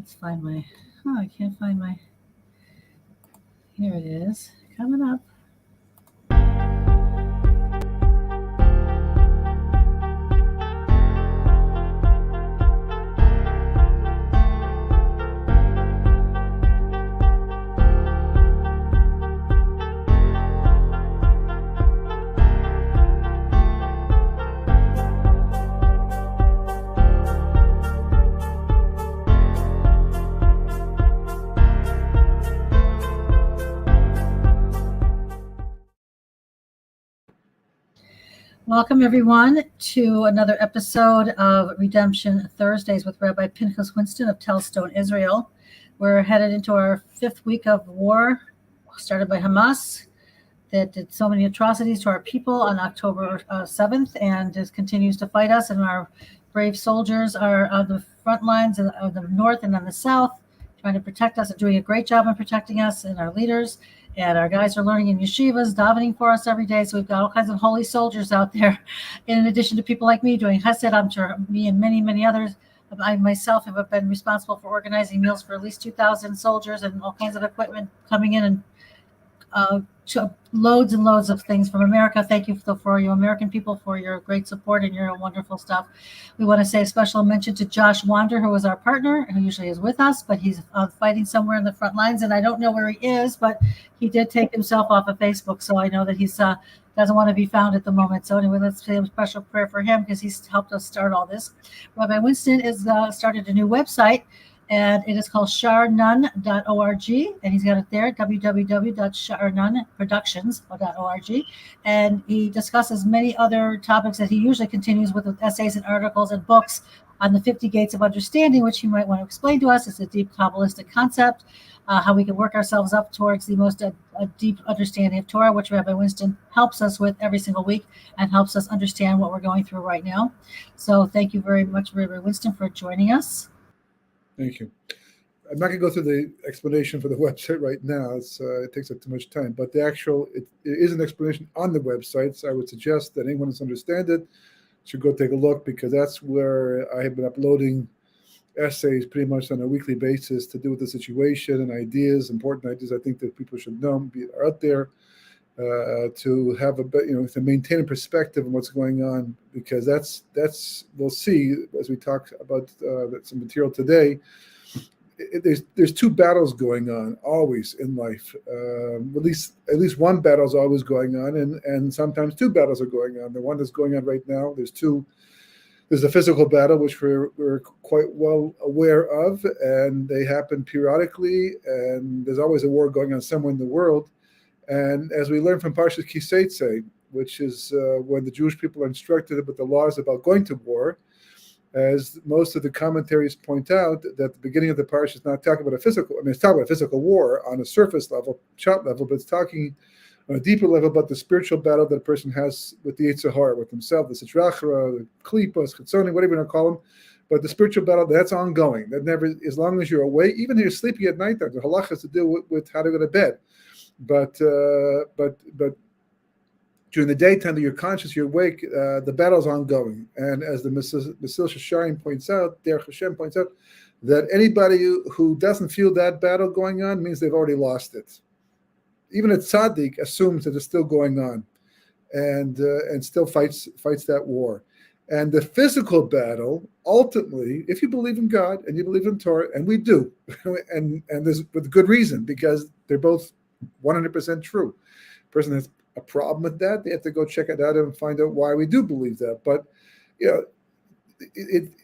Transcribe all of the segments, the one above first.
Let's find my, I can't find my, here it is, coming up. Welcome, everyone, to another episode of Redemption Thursdays with Rabbi Pinchas Winston of Telstone, Israel. We're headed into our 5th week of war, started by Hamas, that did so many atrocities to our people on October 7th and just continues to fight us. And our brave soldiers are on the front lines of the north and on the south, trying to protect us and doing a great job in protecting us, and our leaders. And our guys are learning in yeshivas, davening for us every day. So we've got all kinds of holy soldiers out there, in addition to people like me doing chesed. I'm sure me and many, many others. I myself have been responsible for organizing meals for at least 2,000 soldiers and all kinds of equipment coming in, and loads and loads of things from America. Thank you for you American people for your great support and your wonderful stuff. We want to say a special mention to Josh Wander, who is our partner, who usually is with us, but he's fighting somewhere in the front lines, and I don't know where he is, but he did take himself off of Facebook, so I know that he's doesn't want to be found at the moment. So anyway, let's say a special prayer for him because he's helped us start all this. Rabbi Winston has started a new website, and it is called sharnun.org, and he's got it there, www.sharnunproductions.org, and he discusses many other topics that he usually continues with essays and articles and books on the 50 gates of understanding, which he might want to explain to us. It's a deep Kabbalistic concept, how we can work ourselves up towards the most deep understanding of Torah, which Rabbi Winston helps us with every single week and helps us understand what we're going through right now. So thank you very much, Rabbi Winston, for joining us. Thank you. I'm not going to go through the explanation for the website right now. It takes up too much time. But it is an explanation on the website. So I would suggest that anyone who's understand it should go take a look, because that's where I have been uploading essays pretty much on a weekly basis to do with the situation and ideas, important ideas I think that people should know, are out there, to have to maintain a perspective on what's going on, because that's we'll see as we talk about some material today. There's two battles going on always in life. At least one battle is always going on, and sometimes two battles are going on. The one that's going on right now, there's two. There's a physical battle, which we're quite well aware of, and they happen periodically, and there's always a war going on somewhere in the world. And as we learn from Parshas Kiseitse, which is when the Jewish people are instructed about the laws about going to war, as most of the commentaries point out, that the beginning of the parsha is not talking about it's talking about a physical war on a surface level, shot level, but it's talking on a deeper level about the spiritual battle that a person has with the Yetzer Hara, with himself, the Sitra Achra, the Klipas, Chitzoni, whatever you want to call them. But the spiritual battle, that's ongoing. That never, as long as you're awake, even if you're sleeping at night, the halach has to do with how to go to bed. But during the daytime that you're conscious, you're awake, the battle's ongoing. And as the Mesil Shasharim points out, Derech Hashem points out, that anybody who doesn't feel that battle going on means they've already lost it. Even a tzaddik assumes that it's still going on, and still fights that war. And the physical battle, ultimately, if you believe in God and you believe in Torah, and we do, and there's with good reason, because they're both 100% true. A person has a problem with that, they have to go check it out and find out why we do believe that. But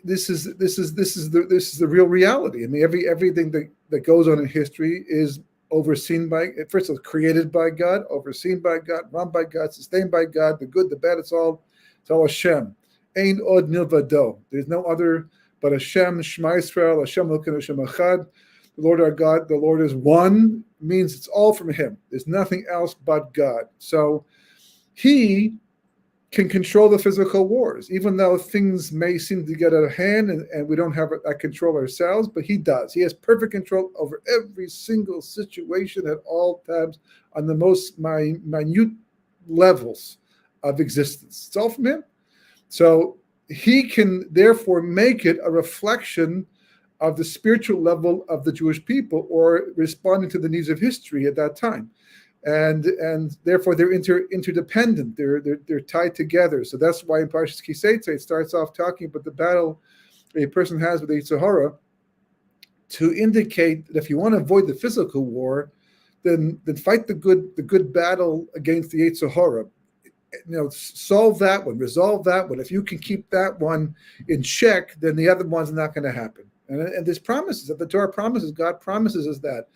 this is the real reality. I mean, everything that goes on in history is overseen by, first of all, created by God, overseen by God, run by God, sustained by God, the good, the bad, it's all Hashem. Ein od milvado. There's no other but Hashem, Shema Yisrael, Hashem Elokeinu, Hashem Echad. The Lord our God, the Lord is one, means it's all from Him. There's nothing else but God. So He can control the physical wars, even though things may seem to get out of hand and we don't have that control ourselves, but He does. He has perfect control over every single situation at all times on the most minute levels of existence. It's all from Him. So He can therefore make it a reflection of the spiritual level of the Jewish people, or responding to the needs of history at that time. And therefore they're interdependent. They're tied together. So that's why in Parshas Kiseitze it starts off talking about the battle a person has with the Yetzer Hara, to indicate that if you want to avoid the physical war, then fight the good battle against the Yetzer Hara. Solve that one, resolve that one. If you can keep that one in check, then the other one's not going to happen. And there's promises that the Torah promises, God promises us that.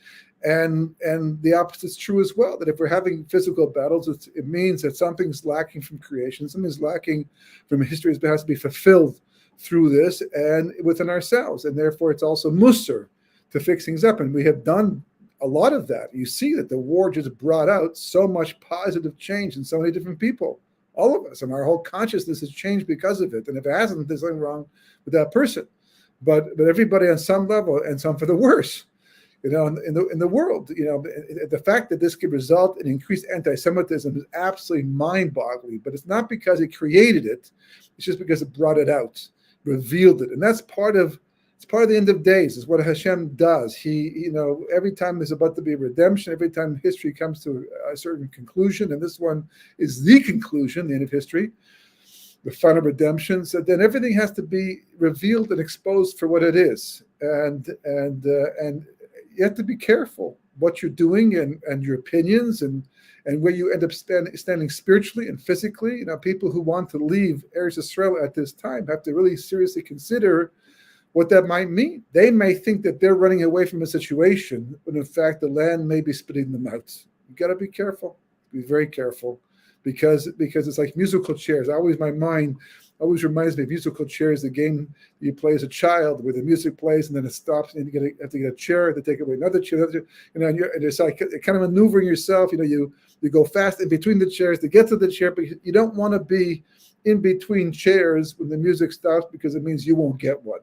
And the opposite is true as well, that if we're having physical battles, it means that something's lacking from creation, something's lacking from history that has to be fulfilled through this and within ourselves. And therefore, it's also musar to fix things up. And we have done a lot of that. You see that the war just brought out so much positive change in so many different people, all of us, and our whole consciousness has changed because of it. And if it hasn't, there's something wrong with that person. But everybody on some level, and some for the worse. In the world, the fact that this could result in increased anti-Semitism is absolutely mind-boggling. But it's not because it created it; it's just because it brought it out, revealed it, and that's part of the end of days. Is what Hashem does. He, every time there's about to be a redemption, every time history comes to a certain conclusion, and this one is the conclusion, the end of history, the final redemption. So then everything has to be revealed and exposed for what it is, and you have to be careful what you're doing and your opinions and where you end up standing spiritually and physically. People who want to leave Eretz Yisrael at this time have to really seriously consider what that might mean. They may think that they're running away from a situation, when in fact the land may be spitting them out. You got to be careful, be very careful, because it's like musical chairs. My mind always reminds me of musical chairs, the game you play as a child where the music plays and then it stops and you have to get a chair, to take away another chair, and it's like kind of maneuvering yourself. You go fast in between the chairs to get to the chair, but you don't want to be in between chairs when the music stops, because it means you won't get one.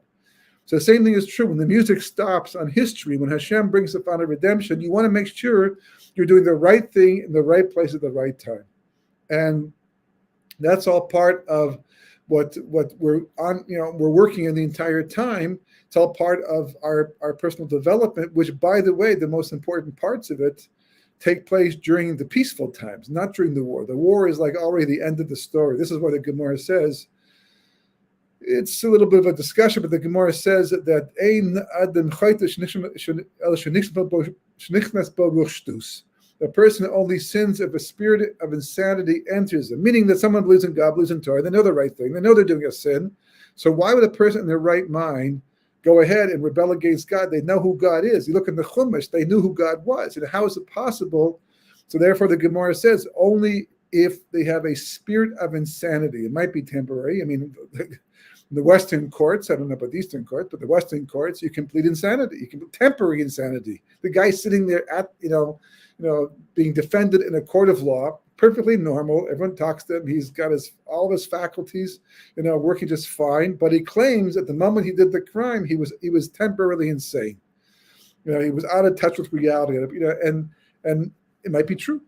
So the same thing is true when the music stops on history. When Hashem brings the final redemption, you want to make sure you're doing the right thing in the right place at the right time, and that's all part of what we're on. We're working in the entire time. It's all part of our personal development, which, by the way, the most important parts of it take place during the peaceful times, not during the war. The war is like already the end of the story. This is why the Gemara says, it's a little bit of a discussion, but the Gemara says that Ein Adam a person only sins if a spirit of insanity enters them, meaning that someone believes in God, believes in Torah, they know the right thing, they know they're doing a sin. So why would a person in their right mind go ahead and rebel against God? They know who God is. You look in the Chumash, they knew who God was. And how is it possible? So therefore the Gemara says only if they have a spirit of insanity. It might be temporary. I mean, the Western courts, I don't know about the Eastern courts, but the Western courts, you can plead insanity. You can temporary insanity. The guy sitting there at, being defended in a court of law, perfectly normal. Everyone talks to him. He's got all of his faculties, working just fine. But he claims at the moment he did the crime, he was temporarily insane. He was out of touch with reality. And it might be true.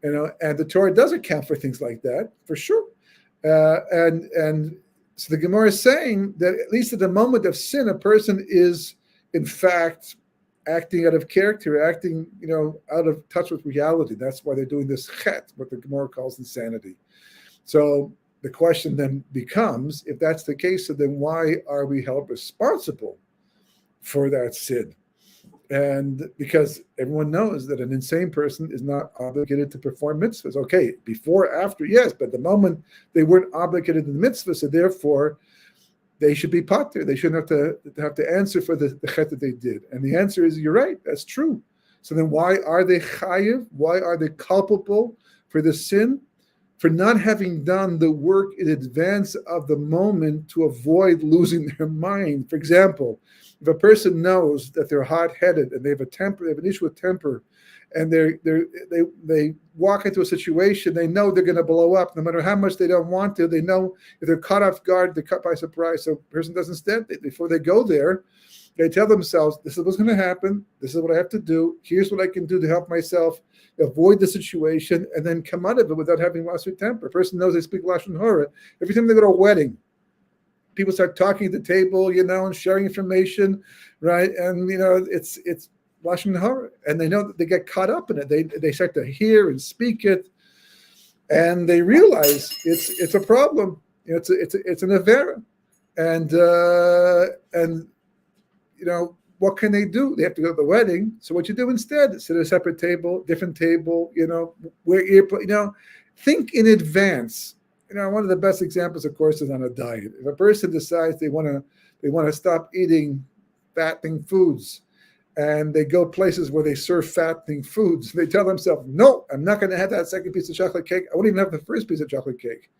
And the Torah does account for things like that for sure. And so the Gemara is saying that at least at the moment of sin, a person is in fact acting out of character, acting, out of touch with reality. That's why they're doing this chet, what the Gemara calls insanity. So the question then becomes, if that's the case, so then why are we held responsible for that sin? And because everyone knows that an insane person is not obligated to perform mitzvahs. Okay, before, after, yes, but the moment they weren't obligated to the mitzvahs, so therefore they should be pater. They shouldn't have to answer for the chet that they did. And the answer is, you're right, that's true. So then why are they chayiv? Why are they culpable for the sin? For not having done the work in advance of the moment to avoid losing their mind. For example, if a person knows that they're hot-headed and they have an issue with temper, and they walk into a situation, they know they're going to blow up, no matter how much they don't want to. They know if they're caught off guard, they're caught by surprise. So a person doesn't stand it. Before they go there, they tell themselves, this is what's going to happen. This is what I have to do. Here's what I can do to help myself avoid the situation and then come out of it without having lost their temper. A person knows they speak Lashon Hara. Every time they go to a wedding, people start talking at the table, and sharing information, right? And it's lashon hara, and they know that they get caught up in it. They start to hear and speak it, and they realize it's a problem. It's an avera, and what can they do? They have to go to the wedding. So what you do instead? Sit at a separate table, different table. Think in advance. One of the best examples, of course, is on a diet. If a person decides they want to stop eating fattening foods, and they go places where they serve fattening foods, they tell themselves, "No, I'm not going to have that second piece of chocolate cake. I won't even have the first piece of chocolate cake."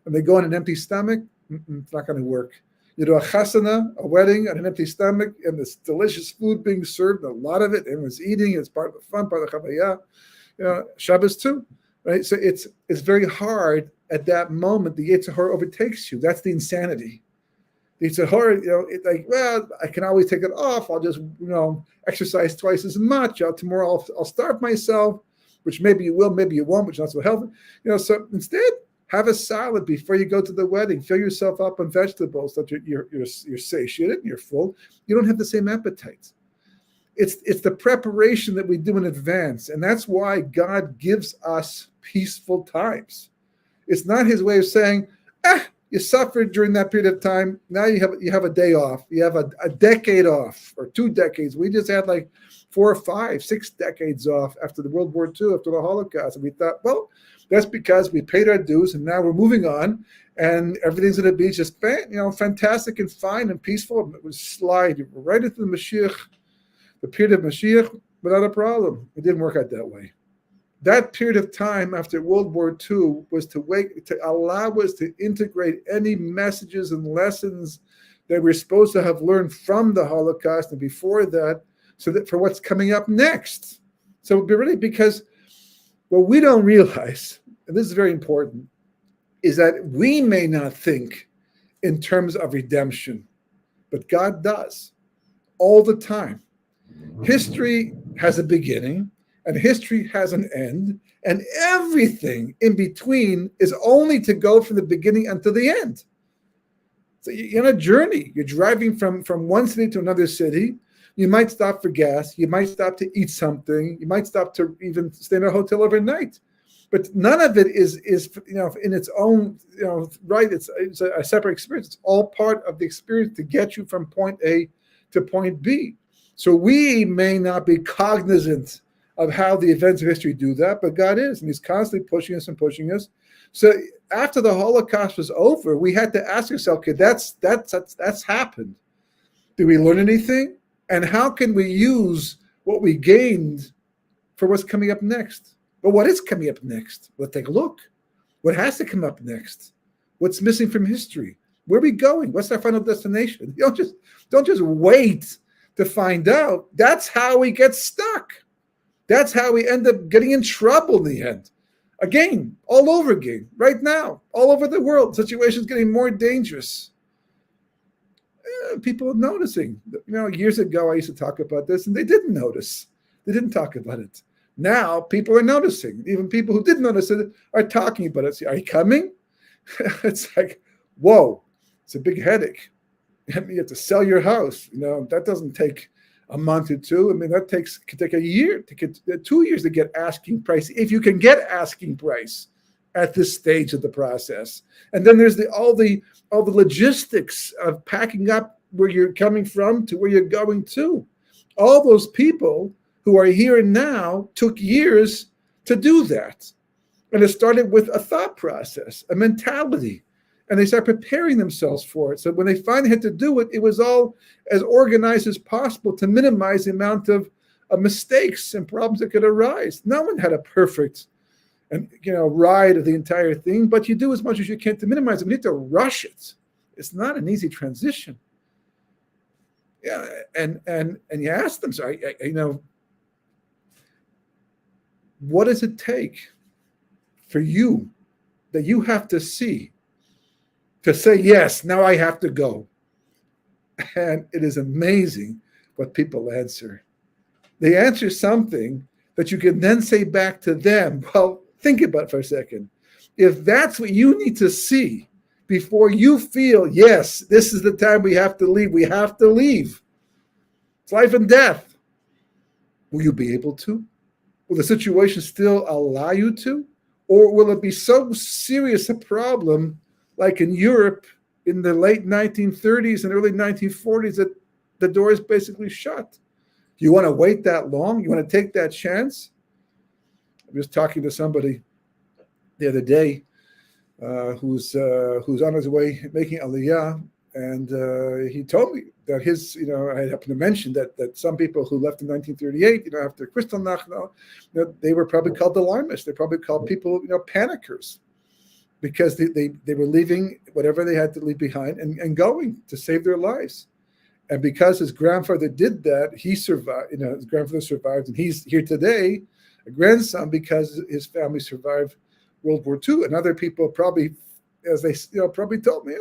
And they go on an empty stomach. It's not going to work. You do a chasana, a wedding, on an empty stomach, and this delicious food being served, a lot of it, everyone's eating. It's part of the fun, part of the chavayah. Shabbos too, right? So it's very hard at that moment. The Yetzer Hara overtakes you. That's the insanity. The Yetzer Hara, it's like, well, I can always take it off. I'll just, exercise twice as much. Tomorrow I'll starve myself, which maybe you will, maybe you won't, which is not so healthy. So instead, have a salad before you go to the wedding. Fill yourself up on vegetables so that you're satiated and you're full. You don't have the same appetite. It's the preparation that we do in advance, and that's why God gives us peaceful times. It's not His way of saying, you suffered during that period of time. Now you have a day off. You have a decade off, or 2 decades. We just had like 4 or 5, 6 decades off after the World War II, after the Holocaust, and we thought, well, that's because we paid our dues and now we're moving on, and everything's going to be just fantastic and fine and peaceful. It would slide right into the Mashiach, the period of Mashiach, without a problem. It didn't work out that way. That period of time after World War II was to allow us to integrate any messages and lessons that we're supposed to have learned from the Holocaust and before that, so that for what's coming up next. So be ready, because what we don't realize, and this is very important, is that we may not think in terms of redemption, but God does all the time. History has a beginning, and history has an end, and everything in between is only to go from the beginning until the end. So you're on a journey. You're driving from one city to another city. You might stop for gas. You might stop to eat something. You might stop to even stay in a hotel overnight. But none of it is in its own right. It's a separate experience. It's all part of the experience to get you from point A to point B. So we may not be cognizant of how the events of history do that, but God is, and He's constantly pushing us and pushing us. So after the Holocaust was over, we had to ask ourselves, okay, that's happened. Did we learn anything? And how can we use what we gained for what's coming up next? But what is coming up next? Let's take a look. What has to come up next? What's missing from history? Where are we going? What's our final destination? Don't just wait to find out. That's how we get stuck. That's how we end up getting in trouble in the end. Again, all over again, right now, all over the world, situations getting more dangerous. People are noticing. Years ago, I used to talk about this, and they didn't notice. They didn't talk about it. Now, people are noticing. Even people who didn't notice it are talking about it. Are you coming? It's like, whoa, it's a big headache. You have to sell your house. That doesn't take a month or two. I mean, that could take a year, to get 2 years to get asking price, if you can get asking price at this stage of the process. And then there's all the logistics of packing up where you're coming from to where you're going to. All those people who are here and now took years to do that. And it started with a thought process, a mentality. And they start preparing themselves for it. So when they finally had to do it, it was all as organized as possible to minimize the amount of mistakes and problems that could arise. No one had a perfect ride of the entire thing, but you do as much as you can to minimize it. You need to rush it. It's not an easy transition. Yeah, and you ask them, so what does it take for you that you have to see to say, yes, now I have to go? And it is amazing what people answer. They answer something that you can then say back to them, well, think about it for a second. If that's what you need to see before you feel, yes, this is the time we have to leave. We have to leave. It's life and death. Will you be able to? Will the situation still allow you to? Or will it be so serious a problem, like in Europe in the late 1930s and early 1940s, that the door is basically shut? Do you want to wait that long? You want to take that chance? I was talking to somebody the other day who's on his way making aliyah, and he told me that I happened to mention that some people who left in 1938, after Kristallnacht, they were probably called alarmists. They probably called people, panickers, because they were leaving whatever they had to leave behind and going to save their lives. And because his grandfather did that, he survived. His grandfather survived, and he's here today, a grandson, because his family survived World War II. And other people probably, as they probably told me,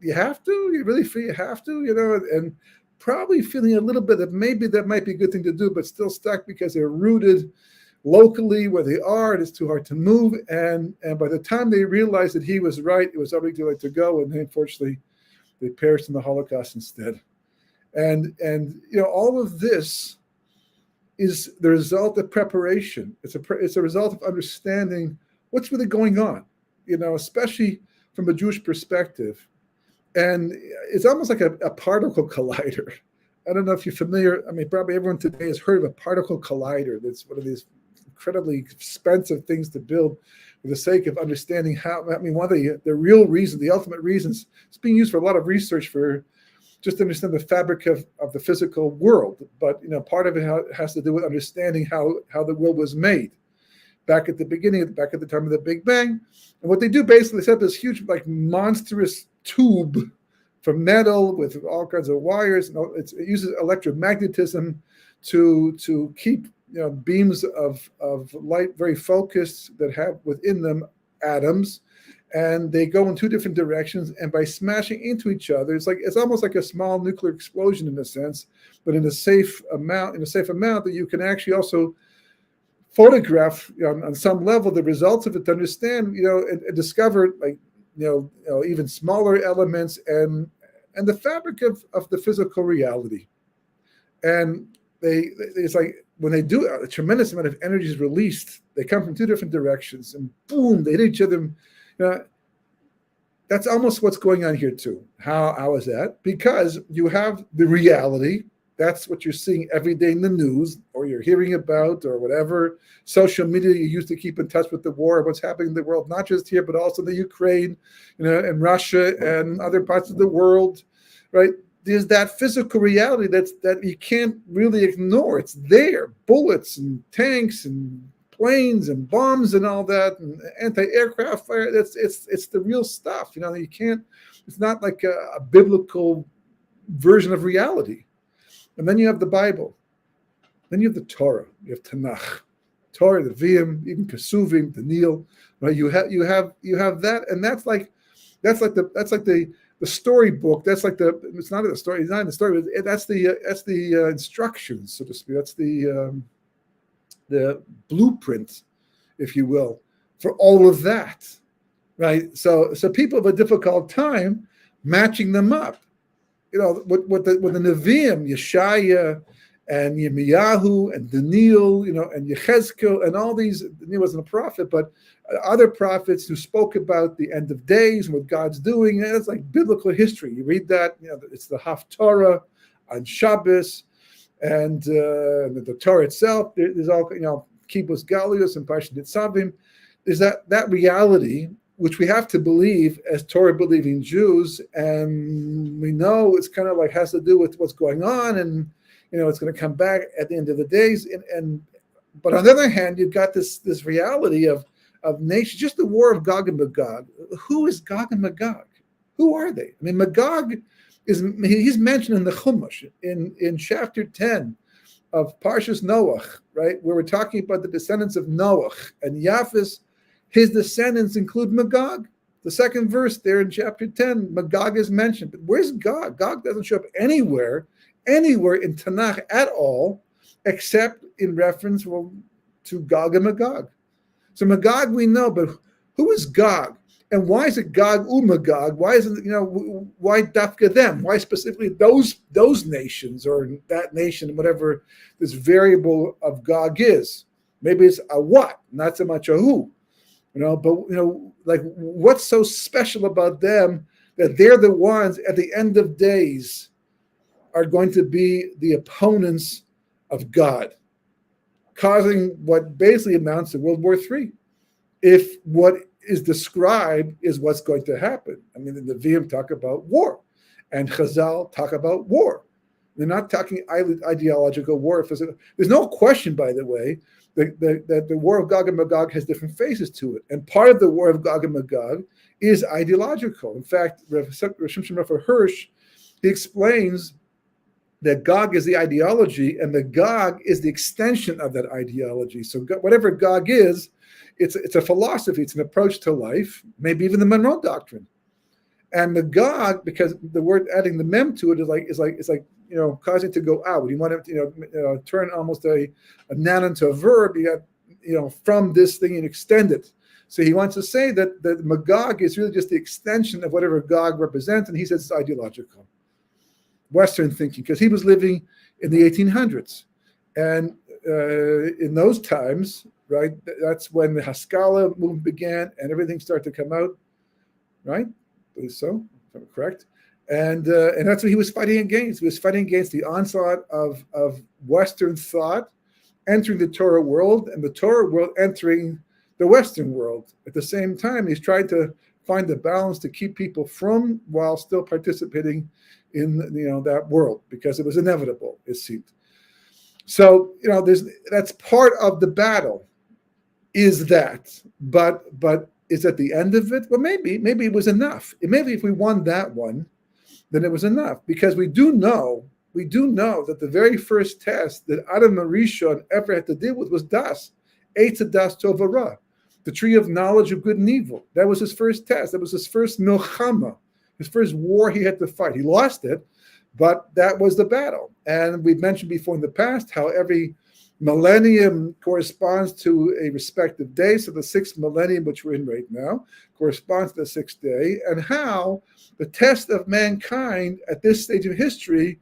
you have to? You really feel you have to? And probably feeling a little bit that maybe that might be a good thing to do, but still stuck because they're rooted locally where they are, and it's too hard to move. And by the time they realized that he was right, it was already too late to go, and unfortunately, they perished in the Holocaust instead. And all of this is the result of preparation. It's a result of understanding what's really going on, especially from a Jewish perspective. And it's almost like a particle collider. I don't know if you're familiar. I mean, probably everyone today has heard of a particle collider. That's one of these incredibly expensive things to build for the sake of understanding how. I mean, one of the real reasons, the ultimate reasons, it's being used for a lot of research for just to understand the fabric of the physical world. But part of it has to do with understanding how the world was made back at the beginning, back at the time of the Big Bang. And what they do basically, set up this huge, like, monstrous tube from metal with all kinds of wires. It uses electromagnetism to keep beams of light very focused that have within them atoms, and they go in two different directions. And by smashing into each other, it's almost like a small nuclear explosion in a sense, but in a safe amount that you can actually also photograph on some level the results of it to understand, and discover, like, even smaller elements and the fabric of the physical reality. And it's like when they do, a tremendous amount of energy is released. They come from two different directions, and boom, they hit each other. That's almost what's going on here too. How is that? Because you have the reality. That's what you're seeing every day in the news, or you're hearing about, or whatever social media you use to keep in touch with the war, what's happening in the world, not just here, but also the Ukraine, and Russia and other parts of the world, right? There's that physical reality that you can't really ignore. It's there, bullets and tanks and planes and bombs and all that, and anti-aircraft fire. It's the real stuff. You can't. It's not like a biblical version of reality. And then you have the Bible. Then you have the Torah. You have Tanakh, Torah, the Vim, even Kesuvim, the Nil. Right? You have that, and that's like the storybook. That's like it's not a story. It's not in the story. That's the instructions, so to speak. That's the blueprint, if you will, for all of that, right? So people have a difficult time matching them up. With the Nevi'im, Yeshaya and Yirmiyahu and Daniel, and Yechezkel and all these. Daniel wasn't a prophet, but other prophets who spoke about the end of days and what God's doing. And it's like biblical history. You read that, it's the Haftarah on Shabbos, and the Torah itself. There's all, Kibbutz Galios and Parshat Nitzavim. There's that reality, which we have to believe as Torah-believing Jews, and we know it's kind of like has to do with what's going on, and it's going to come back at the end of the days. But on the other hand, you've got this reality of nations, just the war of Gog and Magog. Who is Gog and Magog? Who are they? I mean, Magog he's mentioned in the Chumash in chapter 10 of Parshas Noach, right, where we're talking about the descendants of Noach and Japheth. His descendants include Magog. The second verse there in chapter 10, Magog is mentioned. But where's Gog? Gog doesn't show up anywhere in Tanakh at all, except in reference to Gog and Magog. So Magog we know, but who is Gog? And why is it Gog Umagog? Why isn't why Dafka them? Why specifically those nations or that nation, whatever this variable of Gog is? Maybe it's a what, not so much a who. But like what's so special about them that they're the ones at the end of days are going to be the opponents of God, causing what basically amounts to World War III. If what is described is what's going to happen. I mean, the Nevi'im talk about war, and Chazal talk about war. They're not talking ideological war. There's no question, by the way, that the war of Gog and Magog has different phases to it. And part of the war of Gog and Magog is ideological. In fact, Rav Shimshon Rapha Hirsch, he explains that Gog is the ideology and the Gog is the extension of that ideology. So whatever Gog is, it's a philosophy, it's an approach to life, maybe even the Monroe Doctrine. And the Gog, because the word adding the mem to it is like causing it to go out. You want to turn almost a noun into a verb. You got from this thing and extend it. So he wants to say that Magog is really just the extension of whatever Gog represents, and he says it's ideological, Western thinking, because he was living in the 1800s, and in those times, right, that's when the Haskalah movement began, and everything started to come out, right? So, if I'm correct. And that's what he was fighting against. He was fighting against the onslaught of Western thought entering the Torah world and the Torah world entering the Western world. At the same time, he's trying to find the balance to keep people from while still participating in that world, because it was inevitable, it seemed. So that's part of the battle, is that, but is at the end of it? Well, maybe it was enough. Maybe if we won that one, then it was enough, because we do know that the very first test that Adam Rishon ever had to deal with was Das, Eitz Das Tov Ra, the tree of knowledge of good and evil. That was his first test. That was his first milchama, his first war he had to fight. He lost it, but that was the battle. And we've mentioned before in the past how every millennium corresponds to a respective day. So the sixth millennium, which we're in right now, corresponds to the sixth day, and how the test of mankind at this stage of history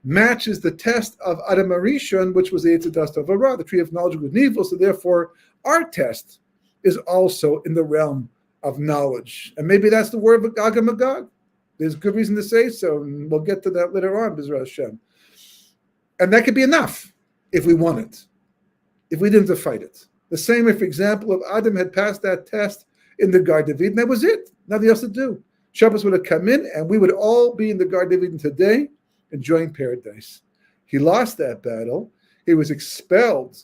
matches the test of Adam Rishon, which was the Eitz Das Tov Ra, the tree of knowledge of good and evil. So therefore, our test is also in the realm of knowledge. And maybe that's the word of Gog and Magog. There's good reason to say so, and we'll get to that later on, B'ezras Hashem. And that could be enough if we won it, if we didn't have to fight it. The same if, for example, if Adam had passed that test in the Garden of Eden, that was it. Nothing else to do. Shabbos would have come in, and we would all be in the Garden of Eden today, enjoying paradise. He lost that battle. He was expelled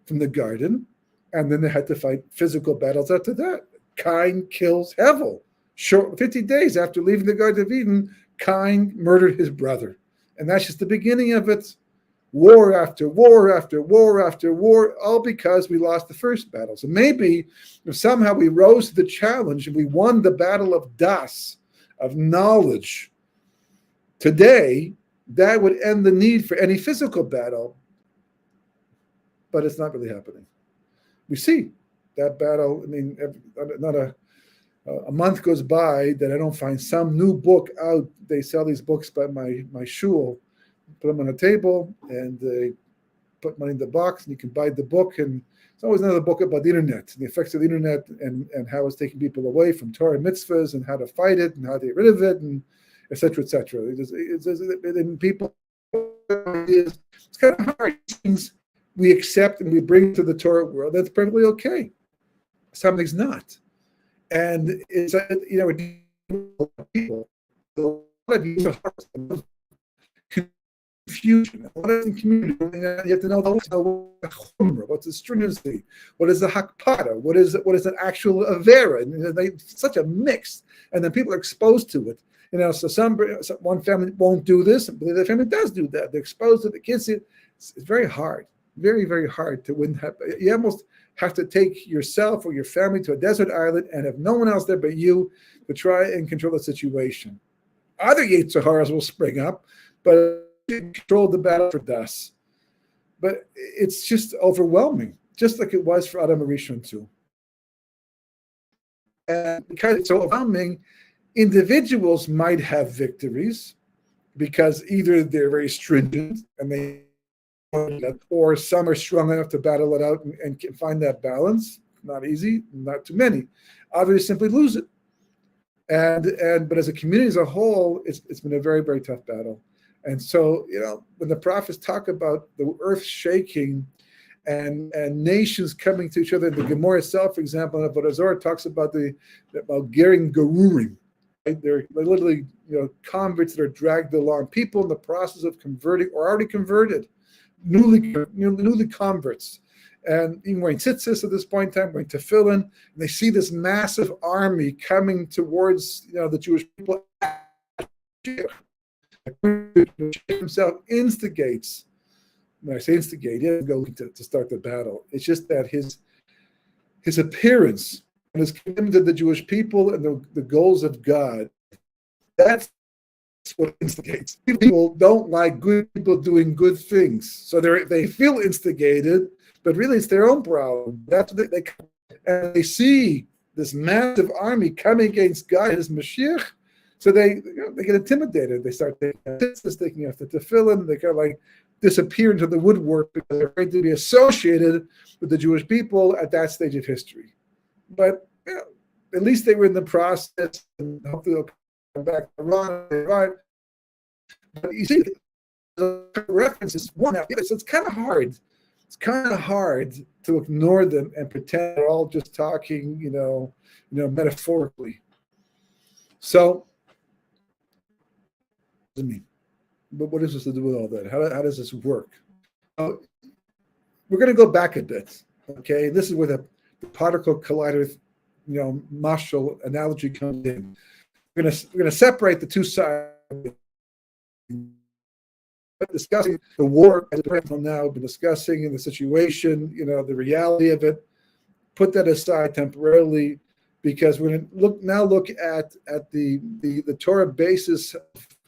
from the garden, and then they had to fight physical battles after that. Cain kills Hevel. 50 days after leaving the Garden of Eden, Cain murdered his brother. And that's just the beginning of it. War after war after war after war, all because we lost the first battle. So maybe if somehow we rose to the challenge and we won the battle of Das, of knowledge, today, that would end the need for any physical battle. But it's not really happening. We see that battle. I mean, not a month goes by that I don't find some new book out. They sell these books by my shul, put them on a table, and they put money in the box, and you can buy the book. And it's always another book about the internet, and the effects of the internet, and how it's taking people away from Torah mitzvahs, and how to fight it, and how to get rid of it, and et cetera, et cetera. And people, it's kind of hard. Things we accept and we bring to the Torah world, that's perfectly okay. Something's not. And it's, people, a lot of confusion, a lot of community. You have to know what's the stringency, what is the hakpada, what is an actual avera, and such a mix. And then people are exposed to it. So one family won't do this, but the other family does do that. They're exposed to the kids. It's very hard, very, very hard to win. You almost have to take yourself or your family to a desert island and have no one else there but you to try and control the situation. Other Yetzer Haras will spring up, but control the battle for Das. But it's just overwhelming, just like it was for Adam Rishon too. And because it's so overwhelming, individuals might have victories because either they're very stringent and they, or some are strong enough to battle it out and can find that balance. Not easy, not too many. Others simply lose it. But as a community as a whole, it's been a very, very tough battle. And so, when the prophets talk about the earth shaking and nations coming to each other, the Gemara itself, for example, in Avodah Zarah talks about Gerin Gerurim. Right? They're literally, converts that are dragged along, people in the process of converting or already converted, newly converts. And even wearing tzitzis at this point in time, wearing tefillin, and they see this massive army coming towards, the Jewish people. Himself instigates. When I say instigate, he doesn't go to start the battle. It's just that his appearance and his commitment to the Jewish people and the goals of God, that's what instigates. People don't like good people doing good things, so they feel instigated. But really, it's their own problem. That's what they see this massive army coming against God, his Mashiach. So they get intimidated. They start taking off the tefillin. They kind of like disappear into the woodwork because they're afraid to be associated with the Jewish people at that stage of history. But at least they were in the process, and hopefully they'll come back to Iran. Right? But you see, the reference is one out. So it's kind of hard. It's kind of hard to ignore them and pretend they're all just talking, metaphorically. So, but what is this to do with all that? How does this work? We're going to go back a bit, okay? This is where the particle collider, mashal analogy comes in. We're going to separate the two sides. Discussing the war as until now, we've been discussing in the situation, the reality of it. Put that aside temporarily, because we're going to look at the Torah basis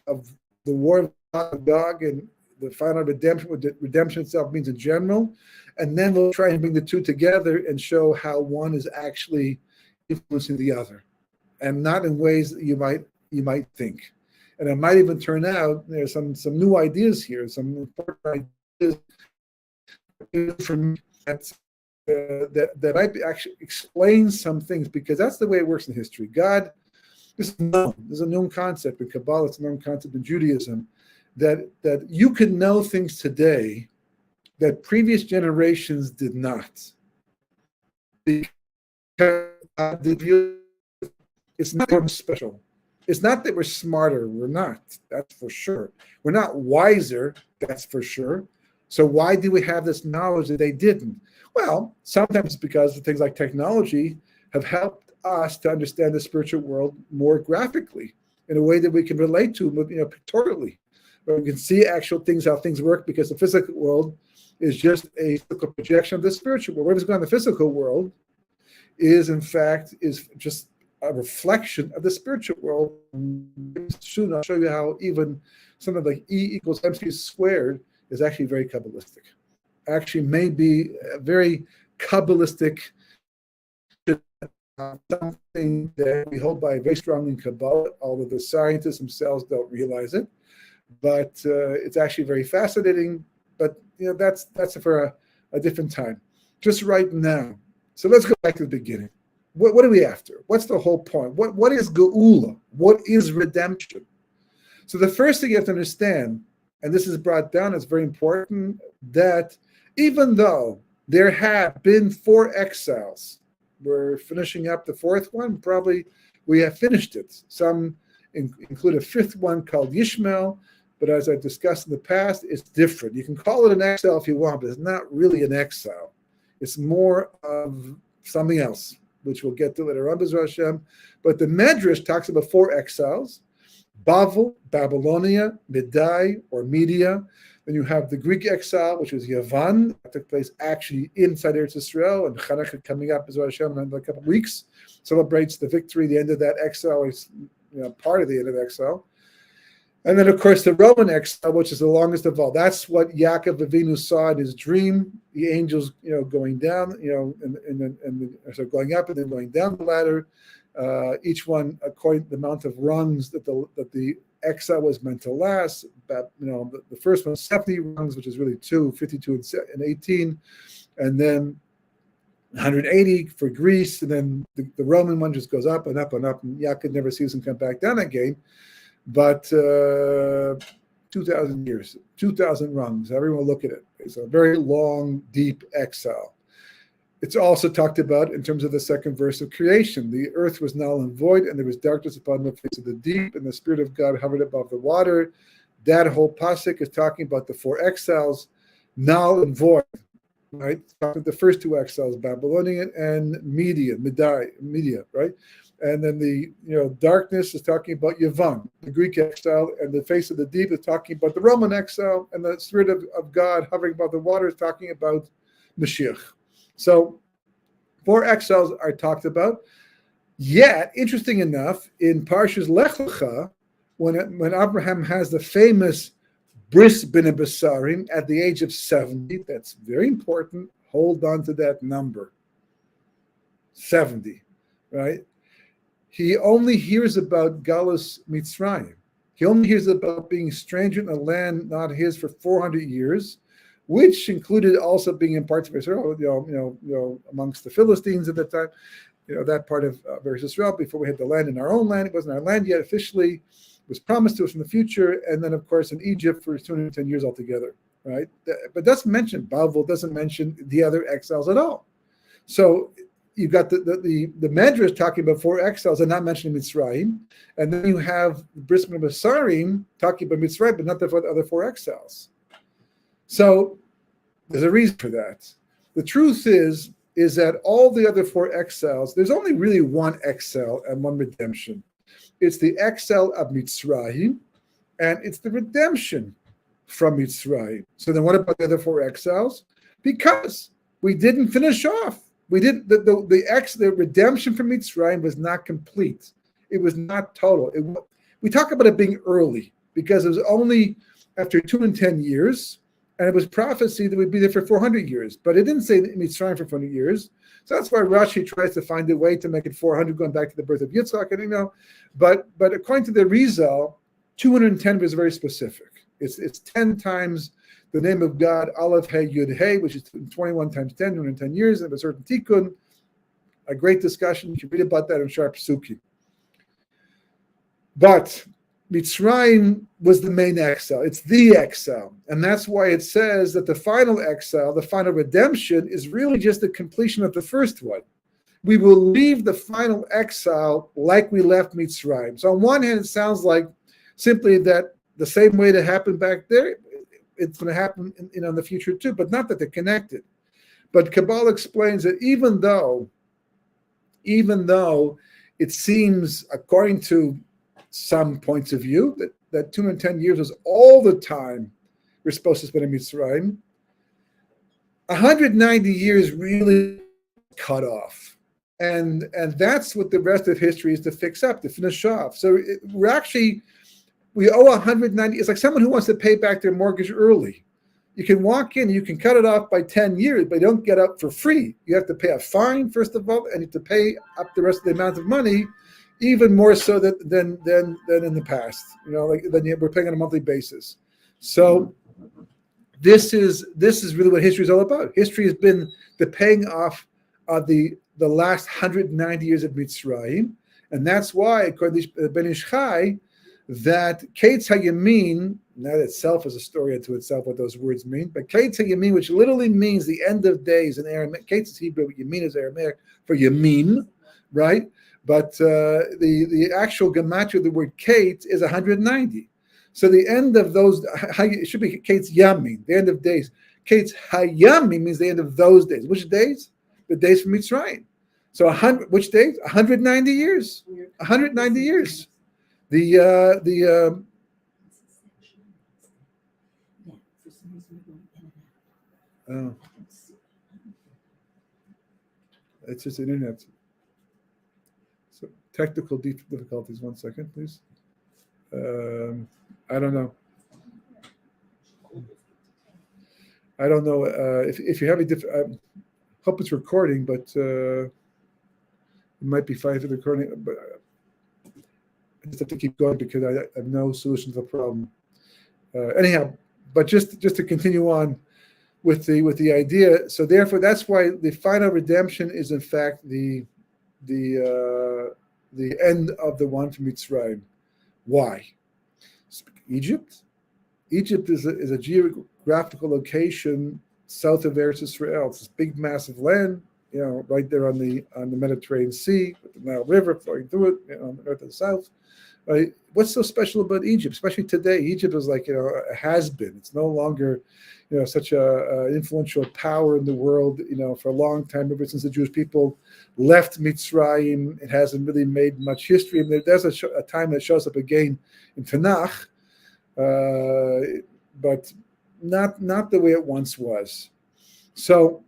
of the war of Gog and the final redemption, what redemption itself means in general, and then we'll try and bring the two together and show how one is actually influencing the other, and not in ways that you might think. And it might even turn out there's some new ideas here, some important ideas from that might actually explain some things, because that's the way it works in history. God, this is known. This is a known concept in Kabbalah. It's a known concept in Judaism, that you can know things today that previous generations did not. Because it's not special. It's not that we're smarter. We're not. That's for sure. We're not wiser. That's for sure. So why do we have this knowledge that they didn't? Well, sometimes it's because of things like technology have helped us to understand the spiritual world more graphically, in a way that we can relate to, pictorially, where we can see actual things, how things work, because the physical world is just a physical projection of the spiritual world. Whatever's going on in the physical world is just a reflection of the spiritual world. Soon I'll show you how even something like E = mc squared is actually very Kabbalistic. Actually may be a very Kabbalistic something that we hold by very strongly in Kabbalah, although the scientists themselves don't realize it. But it's actually very fascinating. But that's for a different time. Just right now. So let's go back to the beginning. What are we after? What's the whole point? What is geula? What is redemption? So the first thing you have to understand, and this is brought down, it's very important, that even though there have been 4 exiles, we're finishing up the 4th one, probably we have finished it. Some include a 5th one called Yishmael, but as I've discussed in the past, it's different. You can call it an exile if you want, but it's not really an exile. It's more of something else, which we'll get to later on, B'ezras Hashem. But the Medrash talks about 4 exiles: Bavel, Babylonia, Medai, or Media. Then you have the Greek exile, which was Yavan, that took place actually inside Eretz Israel, and Hanukkah coming up, B'ezras Hashem, in a couple of weeks, celebrates the victory, the end of that exile, is part of the end of the exile. And then, of course, the Roman exile, which is the longest of all. That's what Yaakov Avinu saw in his dream. The angels, going down, and going up and then going down the ladder. each one according to the amount of rungs that the exile was meant to last. But, the first one 70 rungs, which is really 52 and 18, and then 180 for Greece, and then the Roman one just goes up and up and up, and Yaakov never sees him come back down again. But 2,000 years, 2,000 rungs, everyone look at it. It's a very long, deep exile. It's also talked about in terms of the second verse of creation. The earth was null and void, and there was darkness upon the face of the deep, and the Spirit of God hovered above the water. That whole pasuk is talking about the 4 exiles, null and void, right? Talking about the first 2 exiles, Babylonian and Media, right? And then the darkness is talking about Yavon, the Greek exile, and the face of the deep is talking about the Roman exile, and the Spirit of God hovering above the water is talking about Mashiach. So 4 exiles are talked about. Yet, interesting enough, in Parshas Lech Lecha, when Abraham has the famous bris bin Besarim at the age of 70, that's very important. Hold on to that number. 70, right? He only hears about Galus Mitzrayim. He only hears about being a stranger in a land not his for 400 years, which included also being in parts of Israel, amongst the Philistines at that time, that part of Israel, before we had the land in our own land. It wasn't our land yet officially. It was promised to us in the future. And then, of course, in Egypt for 210 years altogether, right? But doesn't mention Babel, doesn't mention the other exiles at all. So you've got the Medrash talking about 4 exiles and not mentioning Mitzrayim. And then you have Bris bin Besarim talking about Mitzrayim, but not the other 4 exiles. So there's a reason for that. The truth is that all the other 4 exiles, there's only really one exile and one redemption. It's the exile of Mitzrayim, and it's the redemption from Mitzrayim. So then what about the other 4 exiles? Because we didn't finish off. We didn't. The redemption from Mitzrayim was not complete. It was not total. We talk about it being early because it was only after 210 years. And it was prophecy that we'd be there for 400 years. But it didn't say Mitzrayim for 400 years. So that's why Rashi tries to find a way to make it 400, going back to the birth of Yitzchak. And, but according to the Rizal, 210 was very specific. It's 10 times the name of God, Aleph, Hey, Yud, Hey, which is 21 times 10, 210 years, and a certain tikkun. A great discussion. You can read about that in Sharp Suki. But Mitzrayim was the main exile. It's the exile. And that's why it says that the final exile, the final redemption, is really just the completion of the first one. We will leave the final exile like we left Mitzrayim. So on one hand, it sounds like simply that the same way that happened back there, it's going to happen in the future too, but not that they're connected. But Kabbalah explains that even though it seems, according to some points of view, that 210 years was all the time we're supposed to spend in Mitzrayim, 190 years really cut off. And that's what the rest of history is to fix up, to finish off. So we owe 190. It's like someone who wants to pay back their mortgage early. You can walk in, you can cut it off by 10 years, but you don't get up for free. You have to pay a fine, first of all, and you have to pay up the rest of the amount of money, even more so than in the past. We're paying on a monthly basis. So this is really what history is all about. History has been the paying off of the last 190 years of Mitzrayim, and that's why, according to Ben Ish Chai, that Kates HaYamin, that itself is a story unto itself what those words mean, but Kates HaYamin, which literally means the end of days in Aramaic. Kates is Hebrew, Yamin is Aramaic for Yamin, right? But the actual gematria of the word Kate is 190. So the end of those, it should be Kate's Yamin, the end of days. Kate's Hayami means the end of those days. Which days? The days from Mitzrayim. So which days? 190 years. 190 years. It's just the internet. So technical difficulties. 1 second, please. I don't know. If you have a hope it's recording, but It might be fine for the recording, but I just have to keep going because I have no solution to the problem. Anyhow, but just to continue on with the idea. So therefore, that's why the final redemption is in fact the end of the one from Mitzrayim. Why? Egypt. Egypt is a geographical location south of Eretz Israel. It's this big, massive land, right there on the Mediterranean Sea, with the Nile River flowing through it, on the north and south. Right? What's so special about Egypt, especially today? Egypt is like a has-been. It's no longer such a influential power in the world. For a long time, ever since the Jewish people left Mitzrayim, it hasn't really made much history. And there's a time that shows up again in Tanakh, but not the way it once was. So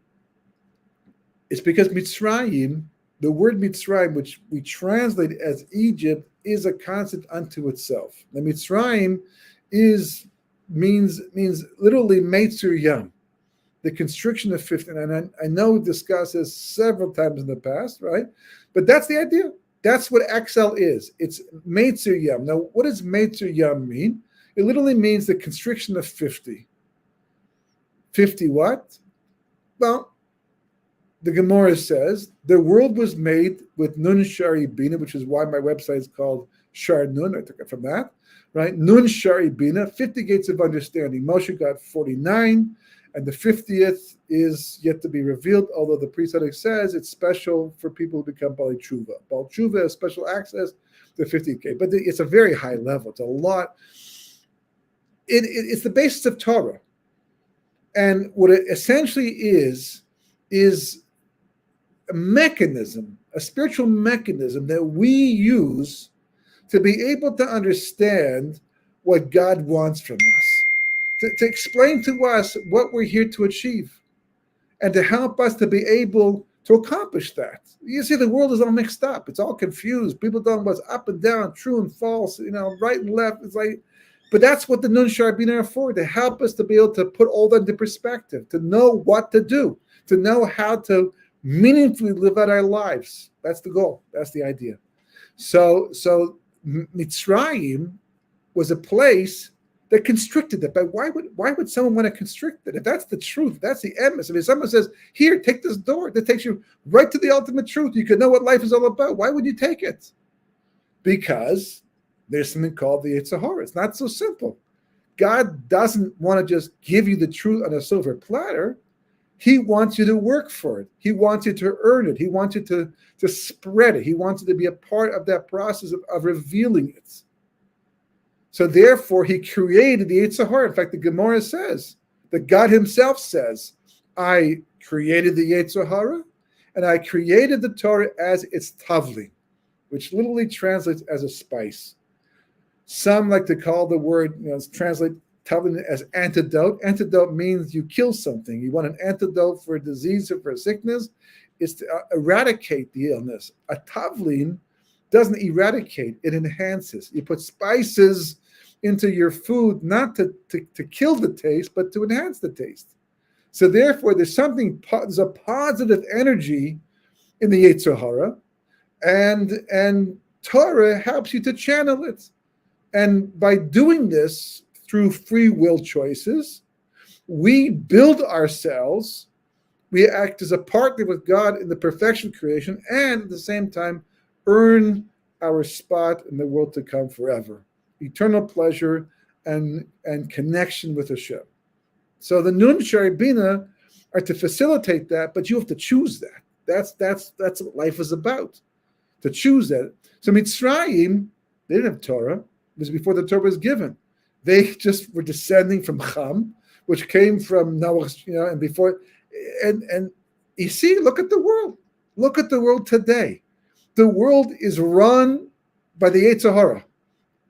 it's because Mitzrayim, the word Mitzrayim, which we translate as Egypt, is a concept unto itself. The Mitzrayim means literally Meitzur Yam, the constriction of 15. And I know we've discussed this several times in the past, right? But that's the idea. That's what Excel is. It's Meitzur Yam. Now, what does Meitzur Yam mean? It literally means the constriction of 50. 50 what? Well, the Gemara says the world was made with Nun Shari Bina, which is why my website is called Shar Nun. I took it from that, right? Nun Shari Bina, 50 gates of understanding. Moshe got 49, and the 50th is yet to be revealed, although the Pri Tzaddik says it's special for people who become Bali Tshuva. Bali Tshuva has special access to 50th gate, but it's a very high level. It's a lot. It's the basis of Torah. And what it essentially is a mechanism, a spiritual mechanism that we use to be able to understand what God wants from us, to explain to us what we're here to achieve, and to help us to be able to accomplish that. You see, the world is all mixed up. It's all confused. People don't know what's up and down, true and false, right and left. It's like, but that's what the Nun Shar Bina are for, to help us to be able to put all that into perspective, to know what to do, to know how to meaningfully live out our lives. That's the goal. That's the idea. So Mitzrayim was a place that constricted it. But why would someone want to constrict it? If that's the truth, that's the emes. If someone says, here, take this door, that takes you right to the ultimate truth. You can know what life is all about. Why would you take it? Because there's something called the Yetzer Hara. It's not so simple. God doesn't want to just give you the truth on a silver platter. He wants you to work for it. He wants you to earn it. He wants you to spread it. He wants you to be a part of that process of revealing it. So therefore, he created the Yetzer Hara. In fact, the Gemara says that God himself says, I created the Yetzer Hara, and I created the Torah as its tavlin, which literally translates as a spice. Some like to call the word, translate tavlin as antidote. Antidote means you kill something. You want an antidote for a disease or for a sickness. It's to eradicate the illness. A tavlin doesn't eradicate, it enhances. You put spices into your food, not to kill the taste, but to enhance the taste. So therefore, there's a positive energy in the Yetzer Hara, and Torah helps you to channel it. And by doing this through free will choices, we build ourselves, we act as a partner with God in the perfection creation, and at the same time, earn our spot in the world to come forever. Eternal pleasure and connection with Hashem. So the Nun Shari Bina are to facilitate that, but you have to choose that. That's what life is about, to choose that. So Mitzrayim, they didn't have Torah. It was before the Torah was given. They just were descending from Ham, which came from Noah, and before, and you see, look at the world. Look at the world today. The world is run by the Yetzer Hara.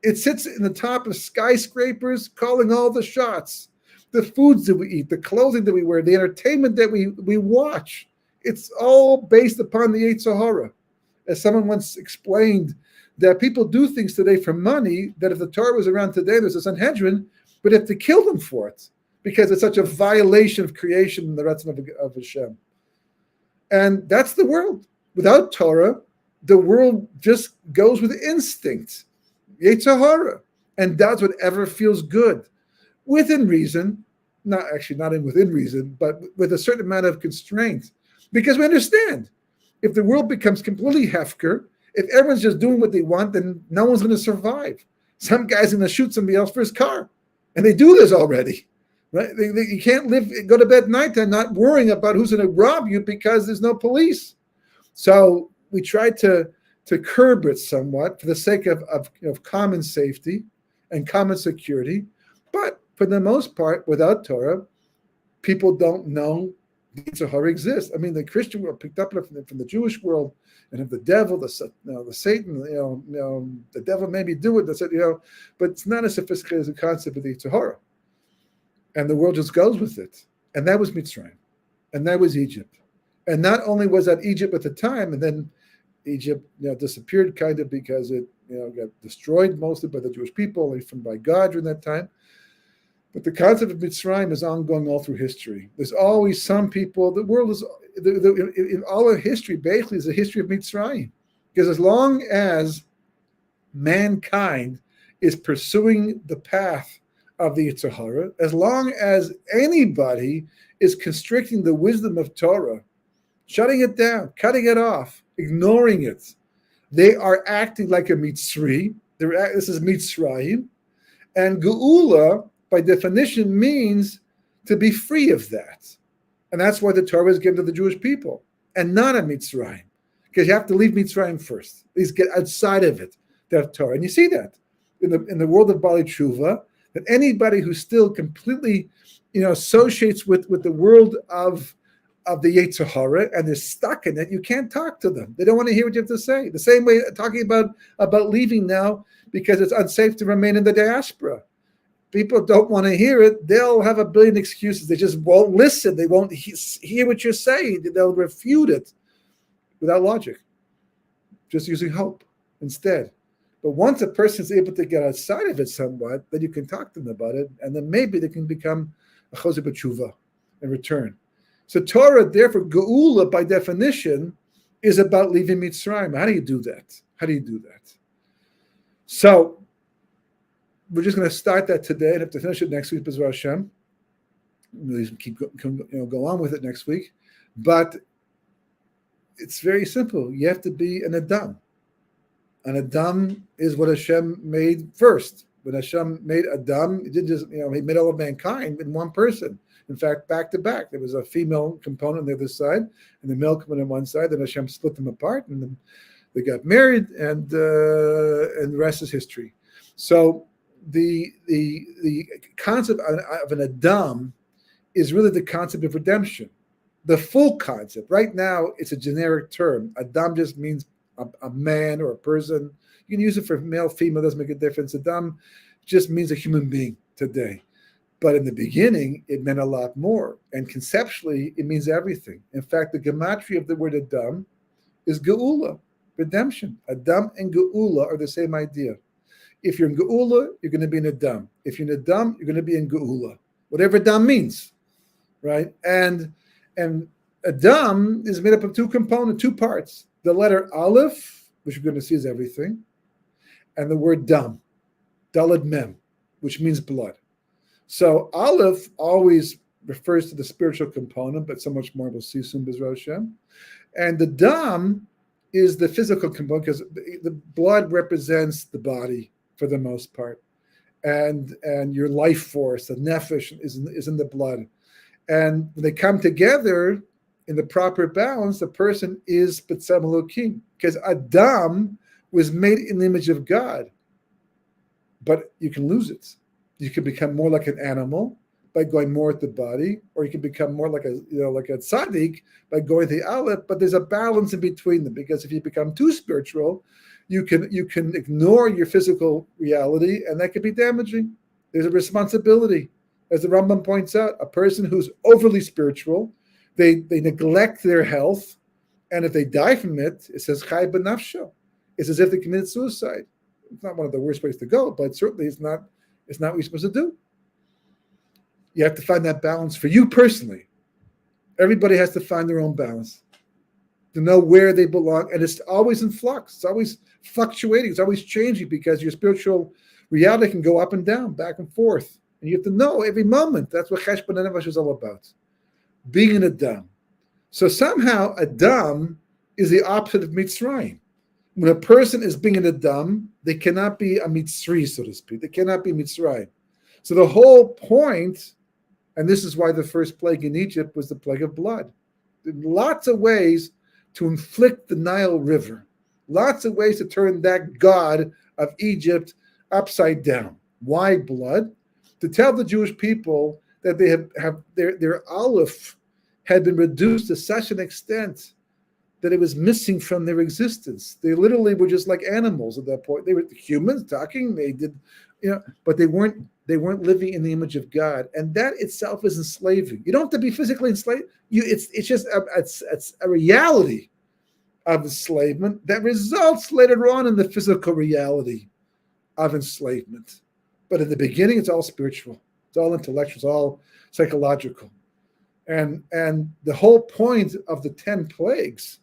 It sits in the top of skyscrapers, calling all the shots. The foods that we eat, the clothing that we wear, the entertainment that we watch. It's all based upon the Yetzer Hara. As someone once explained, that people do things today for money, that if the Torah was around today, there's a Sanhedrin, but have to kill them for it, because it's such a violation of creation and the Ratzon of Hashem. And that's the world. Without Torah, the world just goes with instinct, Yetzer Hara, and does whatever feels good, within reason, not within reason, but with a certain amount of constraint, because we understand if the world becomes completely hefker, if everyone's just doing what they want, then no one's going to survive. Some guy's going to shoot somebody else for his car, and they do this already. Right? You can't go to bed at night and not worrying about who's going to rob you because there's no police. So we try to curb it somewhat for the sake of common safety and common security. But for the most part, without Torah, people don't know Yetzer Hara exists. I mean, the Christian world picked up from the Jewish world, and of the devil, the Satan, the devil made me do it. That's it, but it's not as sophisticated as the concept of the Yetzer Hara. And the world just goes with it. And that was Mitzrayim. And that was Egypt. And not only was that Egypt at the time, and then Egypt disappeared kind of because it got destroyed mostly by the Jewish people, only by God during that time. But the concept of Mitzrayim is ongoing all through history. There's always some people, the world is, in all of history, basically is a history of Mitzrayim. Because as long as mankind is pursuing the path of the Yetzer Hara, as long as anybody is constricting the wisdom of Torah, shutting it down, cutting it off, ignoring it, they are acting like a Mitzri. This is Mitzrayim. And geula, by definition, means to be free of that. And that's why the Torah is given to the Jewish people and not a Mitzrayim. Because you have to leave Mitzrayim first. At least get outside of it, that Torah. And you see that in the world of Bali Tshuva, that anybody who still completely, associates with the world of the Yetzer Hara and is stuck in it, you can't talk to them. They don't want to hear what you have to say. The same way talking about leaving now because it's unsafe to remain in the diaspora. People don't want to hear it. They'll have a billion excuses. They just won't listen. They won't hear what you're saying. They'll refute it without logic, just using hope instead. But once a person is able to get outside of it somewhat, then you can talk to them about it, and then maybe they can become a chozeh b'tshuva and return. So Torah, therefore, geula, by definition, is about leaving Mitzrayim. How do you do that? So we're just going to start that today and have to finish it next week, B'ezras Hashem. We'll go on with it next week. But it's very simple. You have to be an Adam. An Adam is what Hashem made first. When Hashem made Adam, it didn't just, he made all of mankind in one person. In fact, back to back. There was a female component on the other side and the male component on one side. Then Hashem split them apart and then they got married and the rest is history. So the concept of an Adam is really the concept of redemption. The full concept. Right now, it's a generic term. Adam just means a man or a person. You can use it for male, female, doesn't make a difference. Adam just means a human being today. But in the beginning, it meant a lot more. And conceptually, it means everything. In fact, the gematria of the word Adam is geula, redemption. Adam and geula are the same idea. If you're in geula, you're going to be in Adam. If you're in Adam, you're going to be in geula. Whatever Adam means, right? And Adam is made up of two components, two parts. The letter Aleph, which we're going to see is everything, and the word Dam, Daled Mem, which means blood. So Aleph always refers to the spiritual component, but so much more we'll see soon, B'ezras Hashem. And the Dam is the physical component because the blood represents the body for the most part. And your life force, the nefesh, is in the blood. And when they come together in the proper balance, the person is B'Tselem Elokim, because Adam was made in the image of God. But you can lose it. You can become more like an animal by going more at the body, or you can become more like a tzaddik by going to the aleph. But there's a balance in between them, because if you become too spiritual, you can ignore your physical reality, and that could be damaging. There's a responsibility, as the Rambam points out. A person who's overly spiritual, they neglect their health, and if they die from it, it says chai b'nafsho. It's as if they committed suicide. It's not one of the worst ways to go, but certainly it's not what you're supposed to do. You have to find that balance for you personally. Everybody has to find their own balance. to know where they belong. And it's always in flux. It's always fluctuating. It's always changing because your spiritual reality can go up and down, back and forth. And you have to know every moment. That's what Cheshbon Nefesh is all about. Being an Adam. So somehow Adam is the opposite of Mitzrayim. When a person is being an Adam, they cannot be a Mitzri, so to speak. They cannot be Mitzrayim. So the whole point, and this is why the first plague in Egypt was the plague of blood. There are lots of ways to inflict the Nile River. Lots of ways to turn that god of Egypt upside down. Why blood? To tell the Jewish people that they have their aleph had been reduced to such an extent that it was missing from their existence. They literally were just like animals at that point. They were humans talking. They did, but they weren't living in the image of God, and that itself is enslaving. You don't have to be physically enslaved. It's just a reality of enslavement that results later on in the physical reality of enslavement. But in the beginning, it's all spiritual, it's all intellectual, it's all psychological. And the whole point of the 10 plagues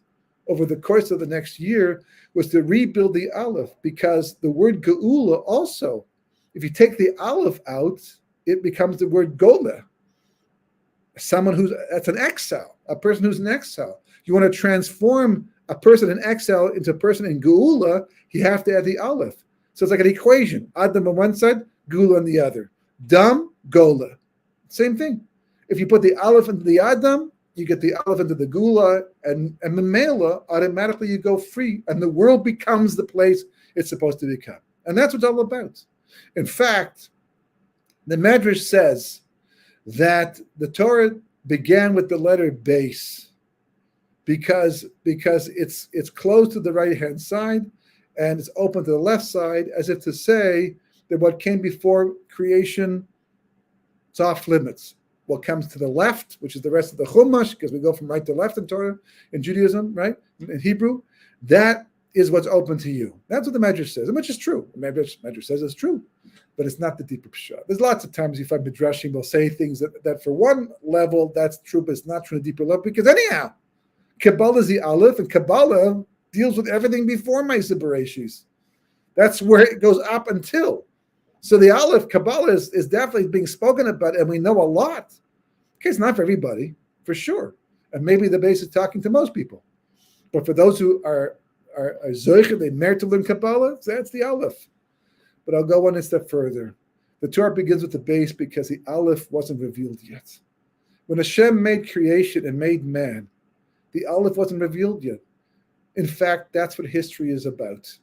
over the course of the next year was to rebuild the aleph, because the word geula also, if you take the aleph out, it becomes the word gola. That's an exile, a person who's in exile. You want to transform a person in exile into a person in geula, you have to add the aleph. So it's like an equation. Adam on one side, geula on the other. Dam, gola. Same thing. If you put the aleph into the Adam, you get the aleph into the geula, and memela, automatically you go free, and the world becomes the place it's supposed to become. And that's what it's all about. In fact, the Medrash says that the Torah began with the letter base because it's closed to the right-hand side and it's open to the left side, as if to say that what came before creation is off limits. What comes to the left, which is the rest of the Chumash, because we go from right to left in Torah, in Judaism, right, in Hebrew, that is what's open to you. That's what the Medrash says, and which is true. The Medrash says it's true, but it's not the deeper pshat. There's lots of times you find Midrashim will say things that for one level that's true, but it's not true on a deeper level, because anyhow, Kabbalah is the Aleph, and Kabbalah deals with everything before Ma'aseh Bereshis. That's where it goes up until. So the Aleph, Kabbalah, is definitely being spoken about, and we know a lot. Okay, it's not for everybody, for sure. And maybe the base is talking to most people. But for those who are Zoiche, they merit to learn Kabbalah, that's the Aleph. But I'll go one step further. The Torah begins with the base because the Aleph wasn't revealed yet. When Hashem made creation and made man, the Aleph wasn't revealed yet. In fact, that's what history is about.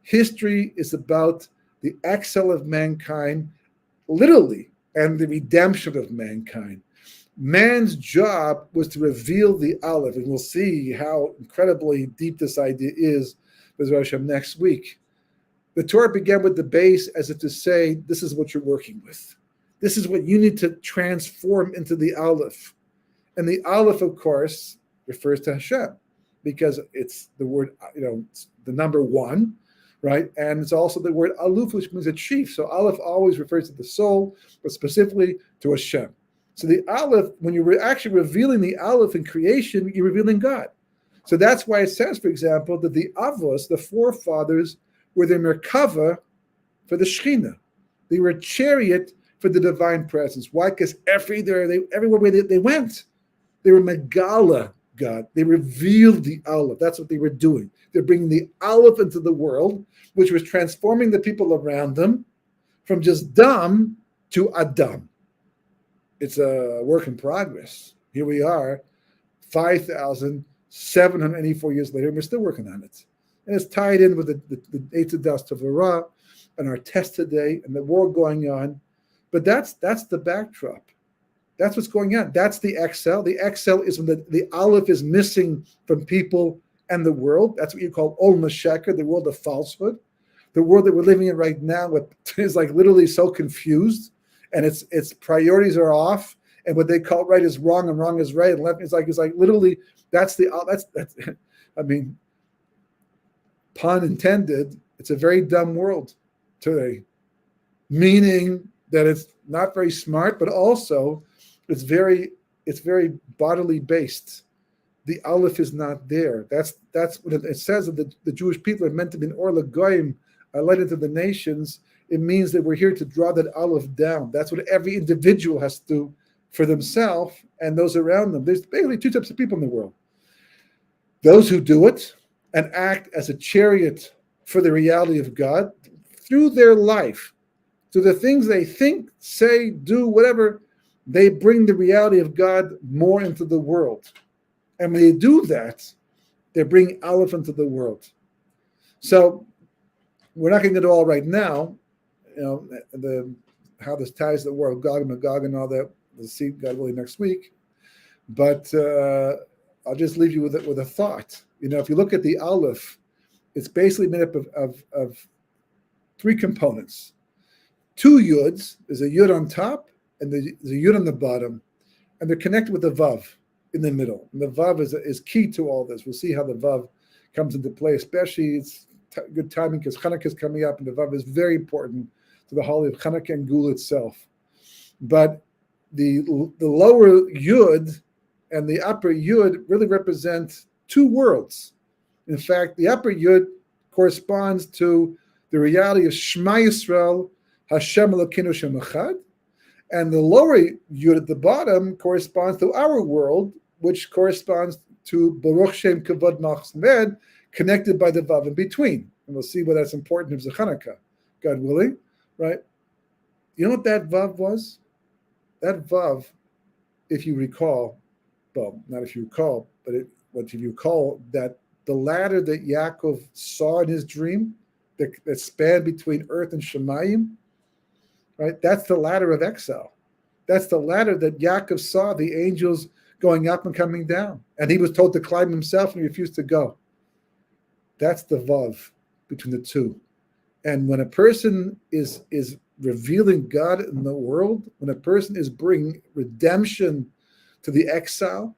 History is about the exile of mankind, literally, and the redemption of mankind. Man's job was to reveal the Aleph, and we'll see how incredibly deep this idea is, B'ezras Hashem, next week. The Torah began with the base as if to say, this is what you're working with. This is what you need to transform into the Aleph. And the Aleph, of course, refers to Hashem, because it's the word, it's the number one, right? And it's also the word aluf, which means a chief. So aleph always refers to the soul, but specifically to Hashem. So the aleph, when you're actually revealing the aleph in creation, you're revealing God. So that's why it says, for example, that the avos, the forefathers, were the merkava for the Shekhinah. They were a chariot for the divine presence. Why? Because everywhere they went, they were megala God. They revealed the aleph. That's what they were doing. They're bringing the aleph into the world, which was transforming the people around them from just dam to adam. It's a work in progress. Here we are, 5,784 years later, and we're still working on it. And it's tied in with the Eitz Das Tavara and our test today and the war going on. But that's the backdrop. That's what's going on. That's the exile. The exile is when the aleph is missing from people and the world. That's what you call Ol Masheker, the world of falsehood. The world that we're living in right now is like literally so confused, and its priorities are off, and what they call right is wrong and wrong is right, and left is like literally that's I mean, pun intended. It's a very dumb world today, meaning that it's not very smart, but also it's very bodily based. the Aleph is not there. That's what it says that the Jewish people are meant to be an Or L'Goyim, a light into the nations. It means that we're here to draw that Aleph down. That's what every individual has to do for themselves and those around them. There's basically two types of people in the world. Those who do it and act as a chariot for the reality of God through their life, through the things they think, say, do, whatever, they bring the reality of God more into the world. And when they do that, they bring Aleph into the world. So we're not going to get it all right now, how this ties to the war of Gog and Magog and all that. We'll see God willing next week. But I'll just leave you with a thought. If you look at the Aleph, it's basically made up of three components. Two yuds. There's a yud on top and there's a yud on the bottom, and they're connected with the vav in the middle. And the vav is key to all this. We'll see how the vav comes into play, especially it's good timing because Chanukah is coming up, and the vav is very important to the holiday of Chanukah and geula itself. But the lower yud and the upper yud really represent two worlds. In fact, the upper yud corresponds to the reality of Shema Yisrael, Hashem Elokeinu Shem Echad, and the lower yud at the bottom corresponds to our world, which corresponds to Baruch Shem Kavod Malchus Med, connected by the vav in between. And we'll see why that's important in Chanukah, God willing, right? You know what that vav was? That vav, if you recall, well, not if you recall, but if you recall that the ladder that Yaakov saw in his dream, that spanned between earth and Shemayim, right? That's the ladder of exile. That's the ladder that Yaakov saw the angels going up and coming down. And he was told to climb himself and he refused to go. That's the vav between the two. And when a person is revealing God in the world, when a person is bringing redemption to the exile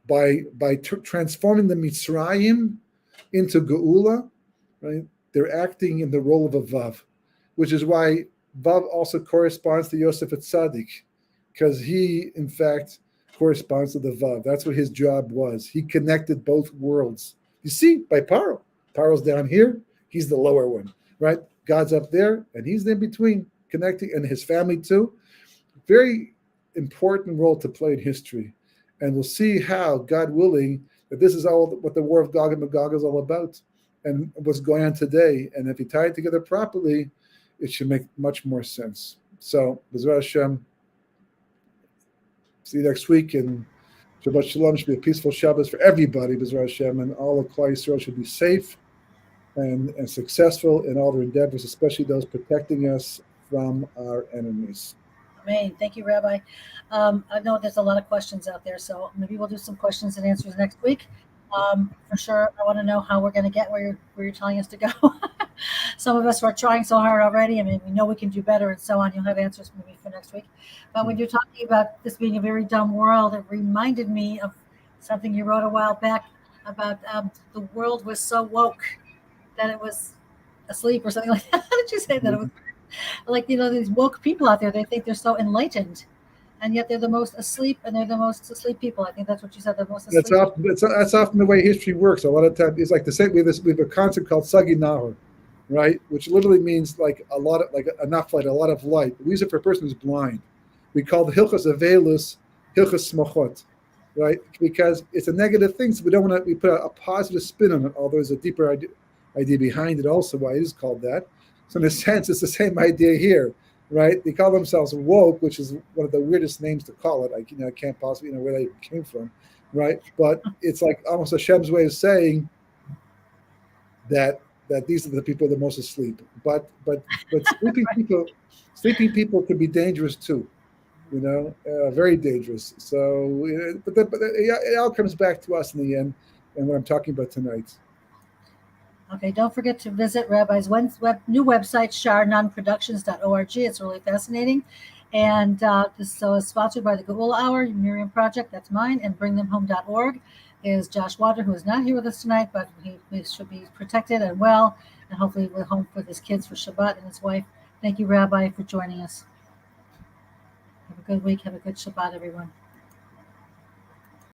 by transforming the Mitzrayim into geula, right? They're acting in the role of a vav, which is why vav also corresponds to Yosef Tzaddik, because he, in fact, corresponds to the vav. That's what his job was. He connected both worlds. You see, by Paro. Paro's down here, he's the lower one, right? God's up there, and he's in between, connecting, and his family too. Very important role to play in history. And we'll see how, God willing, that this is all what the war of Gog and Magog is all about and what's going on today. And if you tie it together properly, it should make much more sense. So, B'ezras Hashem, see you next week, and Shabbat Shalom should be a peaceful Shabbos for everybody, B'ezras Hashem, and all of Klal Yisrael should be safe and successful in all their endeavors, especially those protecting us from our enemies. Amen. Thank you, Rabbi. I know there's a lot of questions out there, so maybe we'll do some questions and answers next week. For sure, I want to know how we're going to get where you're telling us to go. Some of us are trying so hard already. I mean, we know we can do better and so on. You'll have answers maybe for next week. But when you're talking about this being a very dumb world, it reminded me of something you wrote a while back about the world was so woke that it was asleep or something like that. How did you say that? It was like, these woke people out there, they think they're so enlightened, and yet they're the most asleep, and they're the most asleep people. I think that's what you said, the most asleep. That's often the way history works. A lot of times it's like the same. We have a concept called Sagi Nahor, right? Which literally means like enough light, a lot of light. We use it for a person who's blind. We call the Hilchos Avelus Hilchos Smachot, right? Because it's a negative thing, so we don't want to. We put a positive spin on it, although there's a deeper idea behind it also why it is called that. So in a sense, it's the same idea here, right? They call themselves woke, which is one of the weirdest names to call it. I can't possibly know where that came from, right? But it's like almost Hashem's way of saying that these are the people that are most asleep. But sleeping people can be dangerous too, very dangerous. So, but it all comes back to us in the end, and what I'm talking about tonight. Okay, don't forget to visit Rabbi's new website, sharnonproductions.org. It's really fascinating. And this is sponsored by the Geula Hour, Miriam Project, that's mine, and bringthemhome.org is Josh Water, who is not here with us tonight, but he should be protected and well, and hopefully we're home with his kids for Shabbat and his wife. Thank you, Rabbi, for joining us. Have a good week. Have a good Shabbat, everyone.